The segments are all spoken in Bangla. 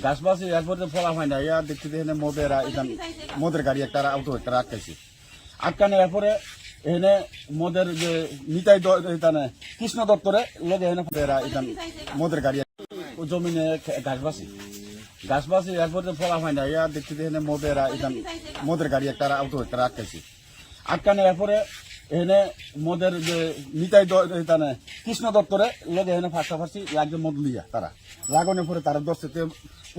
গাছবাসী এরপরে ফলা হয় না ইয়া দেখছি এখানে মদের গাড়ি একটা আউটো একটা আটকাইছে আটকানে এরপরে এখানে মদের যে নিতাই কৃষ্ণ দত্তরে লোকে এখানে মদের গাড়ি জমিনে গাছবাসী এরপরে ফলা হয় না ইয়া দেখছি এখানে মদের গাড়ি একটা আউটো একটা আটকাইছে আটকানে এরপরে এখানে মদের যে নিতাই কৃষ্ণ দত্তরে লোকে এখানে ফাঁসাফাঁসি লাগবে মদ লিয়া তারা লাগানোর পরে তারা দশে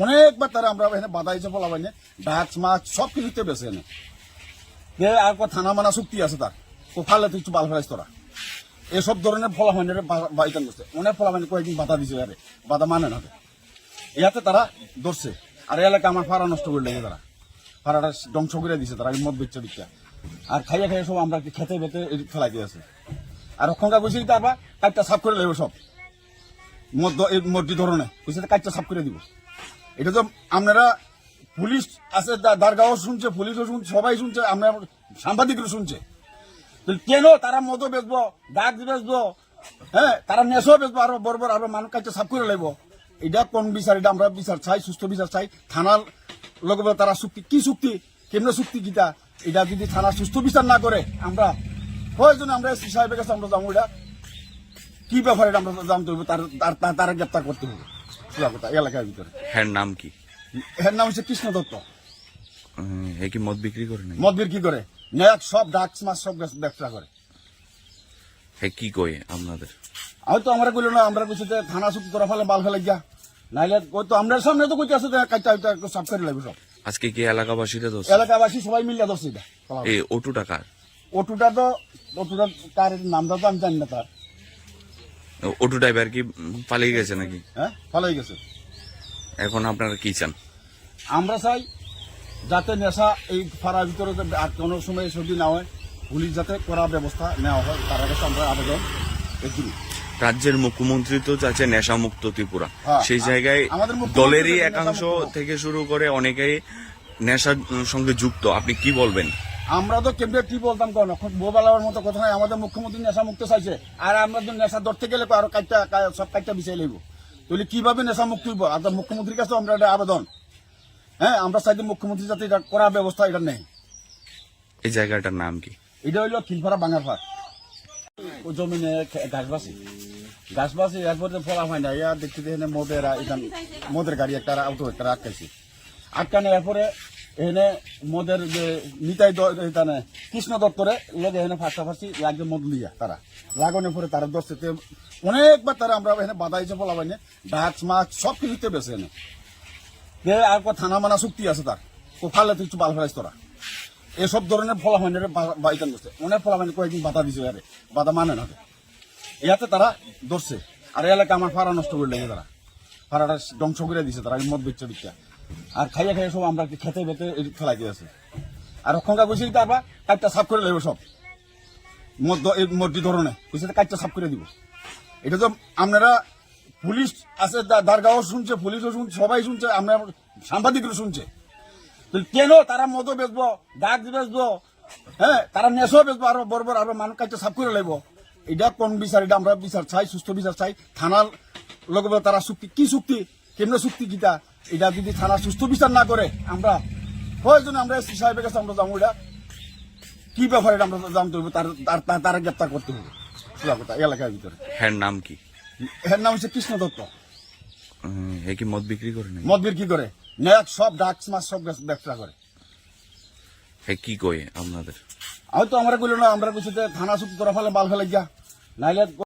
অনেকবার তারা আমরা এখানে বাধা হিসেবে বলা হয়নি ডাচ মাছ সব কিছুতে বেছে এনে আর থানা মানা চুক্তি আছে তার তো ফালে তুই একটু বাল ফেলাইস তোরা এসব ধরনের ফলাফল বাইকান করছে অনেক ফলাফল কয়েকদিন বাধা দিছে আরে বাধা মানে না ইয়াতে তারা ধরছে আর এলাকা আমার ফাড়া নষ্ট করে লেগে তারা ফাড়াটা ধ্বংস করে দিছে তারা মদ বেচছে দিচ্ছে আর খাইয়ে খাইয়ে সব আমরা খেতে বেতে ফেলাই দিয়েছে আর ওখানকার বসে দিতে পারবা কাজটা সাফ করে দেবো সব মসজিদ ধরনের বুঝছে কাজটা সাফ করে দিব এটা তো আপনারা পুলিশ আছে দারগাঁও শুনছে পুলিশও শুনছে সবাই শুনছে আমরা সাংবাদিকরা শুনছে কেন তারা মদও বেচবো ডাক বেচবো হ্যাঁ তারা নেশও বেচবো আরো বড় আরো মানুষ কাজটা সাফ করে লাগবো এটা কোন বিচার এটা আমরা বিচার চাই সুস্থ বিচার চাই থানার লগে তারা চুক্তি কি চুক্তি কেমন চুক্তি গীতা এটা যদি থানা সুস্থ বিচার না করে আমরা প্রয়োজনে আমরা এসপি সাহেবের কাছে আমরা যাবো এটা কি ব্যাপারে আমরা জানতে হবে তারা গ্রেপ্তার করতে হবে এলাকার ভিতরে হ্যাঁ নাম কি এর নাম হচ্ছে কৃষ্ণ দত্ত কি মদ বিক্রি করে নাকি? মদ বিক্রি করে নেক সব ডাক্স মাছ সব ব্যবসা করে হ্যাঁ কি কয় আপনাদের হয়তো আমরা কইল না আমরা কইছি যে থানা চুক্তি তোরা ফেলে বাল ফেলে গিয়া নাইলে ওই তো আমরা সামনে তো কইতে আছে কাজটা সাফ করে লাগবে সব আজকে কি এলাকাবাসীরা দোষ এলাকাবাসী সবাই মিলে দোষ এটা এই অটো টাকার অটোটা তার নামটা তো আমি জানি না তার অটো ড্রাইভার কি পালিয়ে গেছে নাকি? হ্যাঁ পালিয়ে গেছে। এখন আপনারা কি চান? আমরা চাই যাতে নেশা এই পাড়ার ভিতরে আর কোনো সময় যদি না হয় পুলিশ যাতে করার ব্যবস্থা নেওয়া হয় তার কাছে আমরা আবেদন করি। রাজ্যের মুখ্যমন্ত্রী তো চাচ্ছে নেশা মুক্ত ত্রিপুরা, হ্যাঁ, সেই জায়গায় দলেরই একাংশ থেকে শুরু করে অনেকেই নেশার সঙ্গে যুক্ত, আপনি কি বলবেন? আমরা তো কেমন কি বলতাম কেন বোবালার মতো কথা নয়, আমাদের মুখ্যমন্ত্রী নেশা মুক্ত চাইছে আর আমরা যদি নেশা ধরতে গেলে আরো সব কাজটা বিষয় লাগবো, তাহলে কিভাবে নেশা মুক্ত হইব? আর মুখ্যমন্ত্রীর কাছে আমরা এটা আবেদন, হ্যাঁ আমরা চাই মুখ্যমন্ত্রী যাতে এটা করার ব্যবস্থা এটা নেই। এই জায়গাটার নাম কি? এটা হইল খিলপাড়া বাঙারপাড়, ও জমিনে গাছবাসী এরপরে ফলা হয় না ইয়া দেখছি এখানে মদের গাড়ি একটা আউটো একটা আটকাইছে আটকানে এরপরে এখানে মদের যে নিতাই কৃষ্ণ দত্তরে লোক এখানে ফাঁসাফাঁসি লাগবে মদ লিয়া তারা লাগানোর পরে তারা দশে অনেকবার তারা আমরা এখানে বাধা হিসেবে বলা হয়নি ডাচ মাছ সব কিছুতে বেছে এনে আর থানা মানা চুক্তি আছে তার তো ফালে তুই একটু বাল ফেলাইস তোরা এসব ধরনের ফলাফল বাইকান করছে অনেক ফলাফল কয়েকদিন বাধা দিছে আরে বাধা মানে না ইয়াতে তারা ধরছে আর এলাকা আমার ফাড়া নষ্ট করে লেগে তারা ফাড়াটা ধ্বংস করে দিছে তারা মদ বেচছে দিচ্ছে আর খাইয়ে খাইয়ে সব আমরা খেতে বেতে ফেলাই দিয়েছে আর ওখানকার বসে দিতে পারবা কাজটা সাফ করে লাগবে সব মসজিদ ধরনের বুঝছে কাজটা সাফ করে দিব। এটা তো আপনারা পুলিশ আছে দারগাঁও শুনছে পুলিশও শুনছে সবাই শুনছে আমরা সাংবাদিকরা শুনছে কেন তারা মদও বেচবো ডাক বেচবো হ্যাঁ তারা নেশও বেচবো আরো বড় আরো মানুষ কাজটা সাফ করে লাগবো এটা কোন বিচার এটা আমরা বিচার চাই সুস্থ বিচার চাই থানার লগে তারা চুক্তি কি চুক্তি কেমন চুক্তি গীতা এটা যদি থানা সুস্থ বিচার না করে আমরা প্রয়োজনে আমরা এসপি সাহেবের কাছে আমরা যাবো এটা কি ব্যাপারে আমরা জানতে হবে তারা গ্রেপ্তার করতে হবে এলাকার ভিতরে। হ্যাঁ নাম কি? এর নাম হচ্ছে কৃষ্ণ দত্ত। কি মদ বিক্রি করে নাকি? মদ বিক্রি করে নেক সব ডাক্স মাছ সব ব্যবসা করে। হ্যাঁ কি কয় আপনাদের? হয়তো আমরা কইল না আমরা কইছি যে থানা চুক্তি তোরা ফেলে বাল ফেলে গিয়া নাইলে